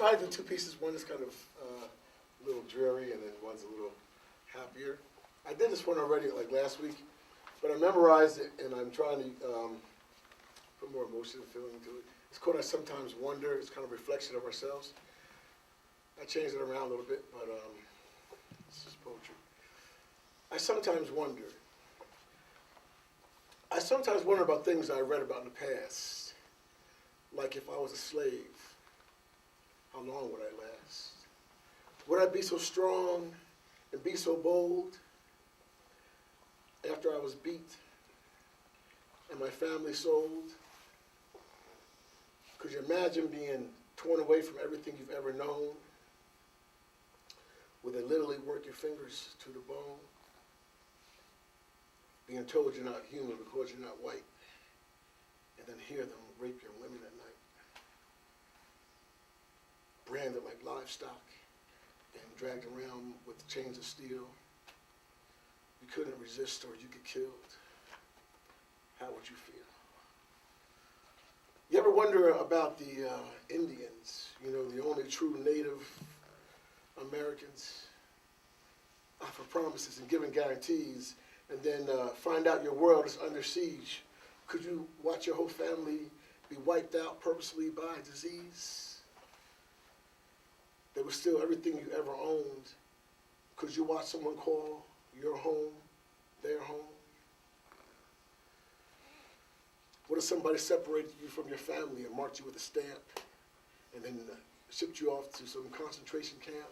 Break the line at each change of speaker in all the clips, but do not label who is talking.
tried to do two pieces. One is kind of a little dreary, and then one's a little happier. I did this one already, like last week, but I memorized it, and I'm trying to put more emotion and feeling into it. It's called I Sometimes Wonder. It's kind of a reflection of ourselves. I changed it around a little bit, but this is poetry. I sometimes wonder. I sometimes wonder about things I read about in the past. Like if I was a slave, how long would I last? Would I be so strong and be so bold after I was beat and my family sold? Could you imagine being torn away from everything you've ever known? Would they literally work your fingers to the bone? Being told you're not human because you're not white, and then hear them rape your women at night. Branded like livestock and dragged around with chains of steel. You couldn't resist or you get killed. How would you feel? You ever wonder about the Indians, you know, the only true Native Americans, offer promises and giving guarantees, and then find out your world is under siege? Could you watch your whole family be wiped out purposely by disease? There was still everything you ever owned. Could you watch someone call your home their home? What if somebody separated you from your family and marked you with a stamp and then shipped you off to some concentration camp?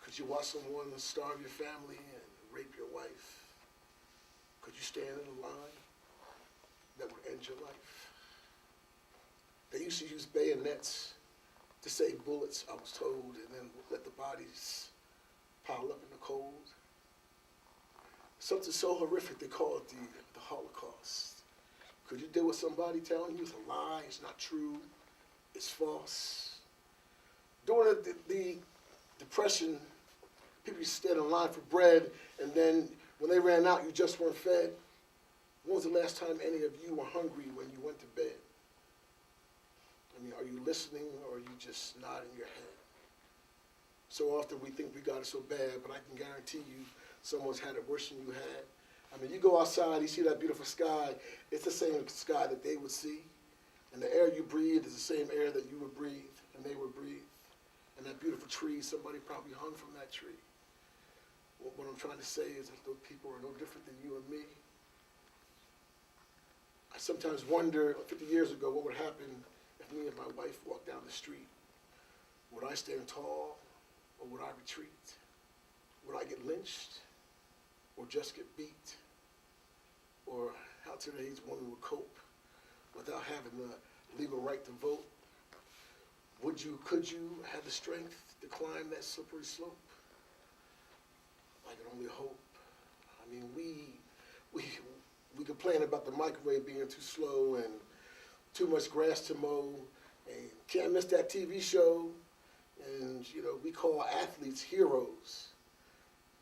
Could you watch someone starve your family and rape your wife? Could you stand in a line that would end your life? They used to use bayonets to save bullets, I was told, and then let the bodies pile up in the cold. Something so horrific, they call it the Holocaust. Could you deal with somebody telling you it's a lie, it's not true, it's false? During the Depression, people used to stand in line for bread, and then when they ran out, you just weren't fed. When was the last time any of you were hungry when you went to bed? I mean, are you listening, or are you just nodding your head? So often we think we got it so bad, but I can guarantee you someone's had it worse than you had. I mean, you go outside, you see that beautiful sky, it's the same sky that they would see. And the air you breathe is the same air that you would breathe, and they would breathe. And that beautiful tree, somebody probably hung from that tree. What I'm trying to say is that those people are no different than you and me. I sometimes wonder, 50 years ago, what would happen if me and my wife walked down the street. Would I stand tall, or would I retreat? Would I get lynched, or just get beat? Or how today's woman would cope without having the legal right to vote? Could you have the strength to climb that slippery slope? I can only hope. I mean, we complain about the microwave being too slow and too much grass to mow, and can't miss that TV show, and you know, we call athletes heroes.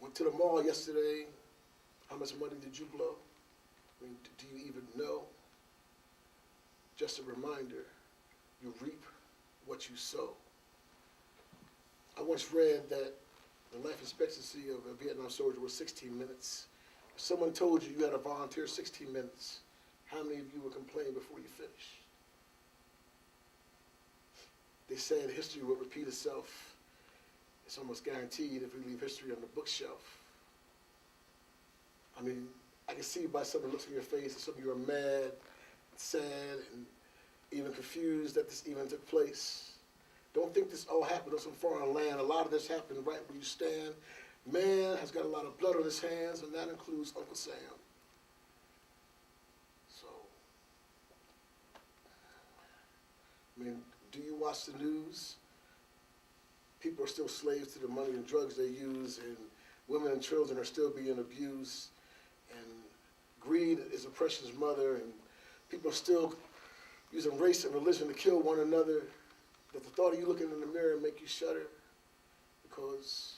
Went to the mall yesterday. How much money did you blow? I mean, do you even know? Just a reminder, you reap what you sow. I once read that the life expectancy of a Vietnam soldier was 16 minutes. If someone told you you had to volunteer 16 minutes, how many of you would complain before you finish? They said history will repeat itself. It's almost guaranteed if we leave history on the bookshelf. I mean, I can see by some of the looks on your face that some of you are mad, sad, and even confused that this even took place. Don't think this all happened on some foreign land. A lot of this happened right where you stand. Man has got a lot of blood on his hands, and that includes Uncle Sam. So, I mean, do you watch the news? People are still slaves to the money and drugs they use, and women and children are still being abused, and greed is oppression's mother, and people are still using race and religion to kill one another. Does the thought of you looking in the mirror make you shudder? Because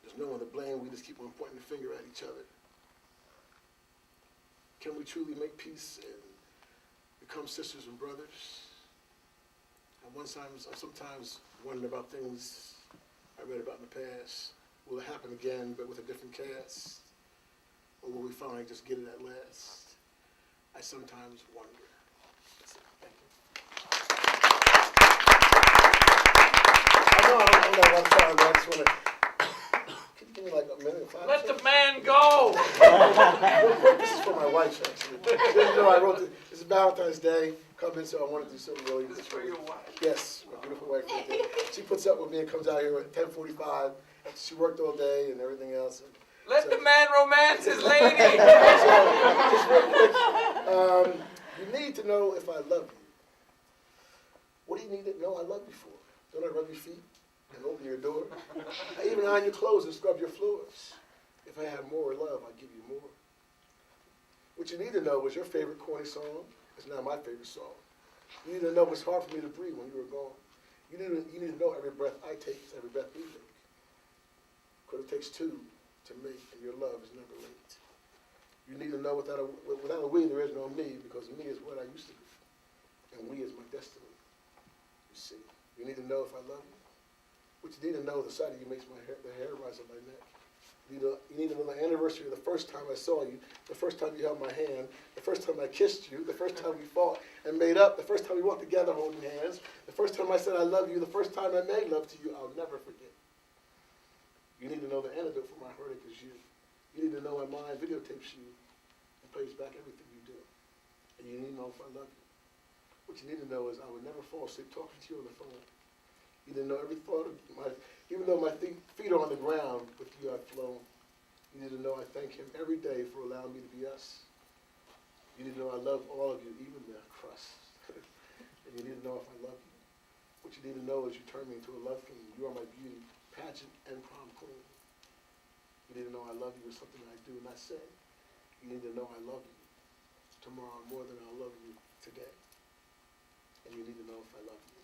there's no one to blame, we just keep on pointing the finger at each other. Can we truly make peace and become sisters and brothers? I sometimes wondering about things I read about in the past. Will it happen again, but with a different cast? Or will we finally just get it at last? I sometimes wonder. That's it. Thank you. I know I don't have time, but I just want to. Can you give me like a minute or 5
Let
seconds?
the man go!
Real quick, this is for my wife, actually. You know, I wrote this is Valentine's Day coming, so I wanted to do something really.
This is for your wife.
Yes, my beautiful wife right there. She puts up with me and comes out here at 10:45. She worked all day and everything else. And
Let
so,
the man romance his lady!
so, just real quick, you need to know if I love you. What do you need to know I love you for? Don't I rub your feet and open your door? I even iron your clothes and scrub your floors. If I have more love, I give you more. What you need to know is your favorite corny song is now my favorite song. You need to know it's hard for me to breathe when you were gone. You need to know every breath I take is every breath we take. Because it takes two to make, and your love is never late. You need to know without a we, there is no me, because me is what I used to be, and we is my destiny. You see, you need to know if I love you. What you need to know, the sight of you makes the hair rise on my neck. You need to know the anniversary of the first time I saw you, the first time you held my hand, the first time I kissed you, the first time we fought and made up, the first time we walked together holding hands, the first time I said I love you, the first time I made love to you, I'll never forget. You need to know the antidote for my heartache is you. You need to know my mind videotapes you and plays back everything you do. And you need to know if I love you. What you need to know is I would never fall asleep talking to you on the phone. You need to know every thought of my, even though my feet are on the ground, with you I've flown. You need to know I thank him every day for allowing me to be us. You need to know I love all of you, even the crust. And you need to know if I love you. What you need to know is you turn me into a love king. You are my beauty, pageant, and prom queen. You need to know I love you is something I do and I say. You need to know I love you tomorrow more than I love you today. And you need to know if I love you.